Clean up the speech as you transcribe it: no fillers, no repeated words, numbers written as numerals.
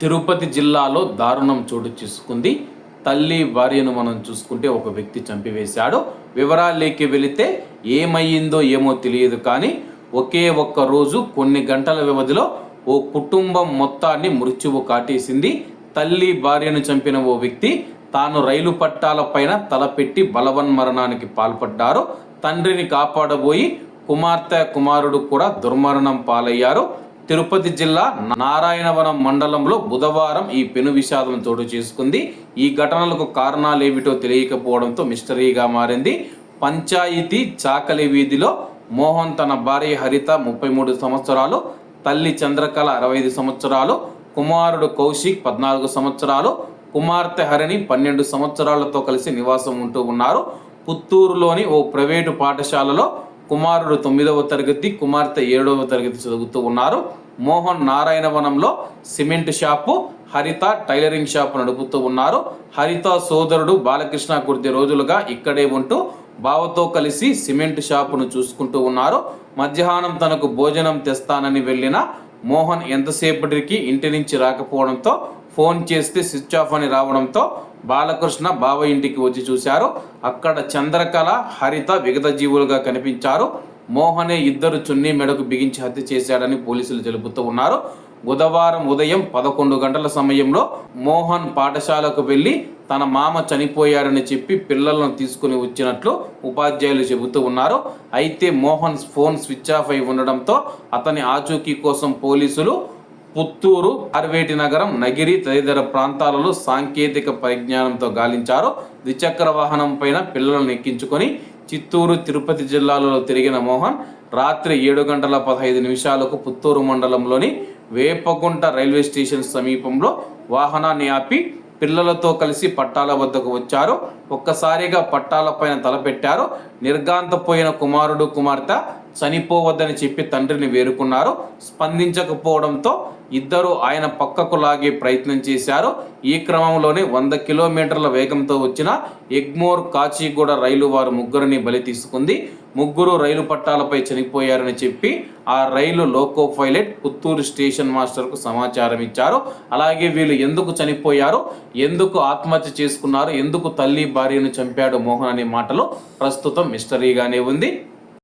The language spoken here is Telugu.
తిరుపతి జిల్లాలో దారుణం చోటు చేసుకుంది. తల్లి భార్యను మనం చూసుకుంటే ఒక వ్యక్తి చంపివేశాడు. వివరాల్లోకి వెళితే ఏమయ్యిందో ఏమో తెలియదు, కానీ ఒకే ఒక్క రోజు కొన్ని గంటల వ్యవధిలో ఓ కుటుంబం మొత్తాన్ని మృత్యువు కాటేసింది. తల్లి భార్యను చంపిన ఓ వ్యక్తి తాను రైలు పట్టాలపైన తలపెట్టి బలవన్మరణానికి పాల్పడ్డారు. తండ్రిని కాపాడబోయి కుమార్తె కుమారుడు కూడా దుర్మరణం పాలయ్యారు. తిరుపతి జిల్లా నారాయణవనం మండలంలో బుధవారం ఈ పెను విషాదం చోటు చేసుకుంది. ఈ ఘటనలకు కారణాలేమిటో తెలియకపోవడంతో మిస్టరీగా మారింది. పంచాయతీ చాకలి వీధిలో మోహన్ తన భార్య హరిత 33 సంవత్సరాలు, తల్లి చంద్రకళ 65 సంవత్సరాలు, కుమారుడు కౌశిక్ 14 సంవత్సరాలు, కుమార్తె హరిణి 12 సంవత్సరాలతో కలిసి నివాసం ఉంటూ ఉన్నారు. పుత్తూరులోని ఓ ప్రైవేటు పాఠశాలలో కుమారుడు 9వ తరగతి, కుమార్తె 7వ తరగతి చదువుతూ ఉన్నారు. మోహన్ నారాయణవనంలో సిమెంట్ షాపు, హరిత టైలరింగ్ షాపు నడుపుతూ ఉన్నారు. హరిత సోదరుడు బాలకృష్ణ కొద్ది రోజులుగా ఇక్కడే ఉంటూ బావతో కలిసి సిమెంట్ షాపును చూసుకుంటూ ఉన్నారు. మధ్యాహ్నం తనకు భోజనం తెస్తానని వెళ్ళిన మోహన్ ఎంతసేపటికి ఇంటి నుంచి రాకపోవడంతో ఫోన్ చేస్తే స్విచ్ ఆఫ్ అని రావడంతో బాలకృష్ణ బావ ఇంటికి వచ్చి చూశారు. అక్కడ చంద్రకళ, హరిత విగత జీవులుగా కనిపించారు. మోహనే ఇద్దరు చున్నీ మెడకు బిగించి హత్య చేశాడని పోలీసులు తెలుపుతూ ఉన్నారు. బుధవారం ఉదయం 11 గంటల సమయంలో మోహన్ పాఠశాలకు వెళ్ళి తన మామ చనిపోయాడని చెప్పి పిల్లలను తీసుకుని వచ్చినట్లు ఉపాధ్యాయులు చెబుతూ ఉన్నారు. అయితే మోహన్ ఫోన్ స్విచ్ ఆఫ్ అయి ఉండడంతో అతని ఆచూకీ కోసం పోలీసులు పుత్తూరు, ఆర్వేటి నగరం, నగిరి తదితర ప్రాంతాలలో సాంకేతిక పరిజ్ఞానంతో గాలించారు. ద్విచక్ర వాహనం పైన పిల్లలను ఎక్కించుకొని చిత్తూరు, తిరుపతి జిల్లాలలో తిరిగిన మోహన్ రాత్రి 7 గంటల 15 నిమిషాలకు పుత్తూరు మండలంలోని వేపగుంట రైల్వే స్టేషన్ సమీపంలో వాహనాన్ని ఆపి పిల్లలతో కలిసి పట్టాల వద్దకు వచ్చారు. ఒక్కసారిగా పట్టాలపైన తలపెట్టారు. నిర్గాంతపోయిన కుమారుడు, కుమార్తె చనిపోవద్దని చెప్పి తండ్రిని వేరుకున్నారు. స్పందించకపోవడంతో ఇద్దరు ఆయన పక్కకు లాగే ప్రయత్నం చేశారు. ఈ క్రమంలోనే 100 కిలోమీటర్ల వేగంతో వచ్చిన ఎగ్మోర్ కాచిగూడ రైలు వారు ముగ్గురిని బలి తీసుకుంది. ముగ్గురు రైలు పట్టాలపై చనిపోయారని చెప్పి ఆ రైలు లోకో పైలట్ పుత్తూరు స్టేషన్ మాస్టర్కు సమాచారం ఇచ్చారు. అలాగే వీళ్ళు ఎందుకు చనిపోయారు, ఎందుకు ఆత్మహత్య చేసుకున్నారు, ఎందుకు తల్లి భార్యను చంపాడు మోహన్ అనే మాటలు ప్రస్తుతం మిస్టరీగానే ఉంది.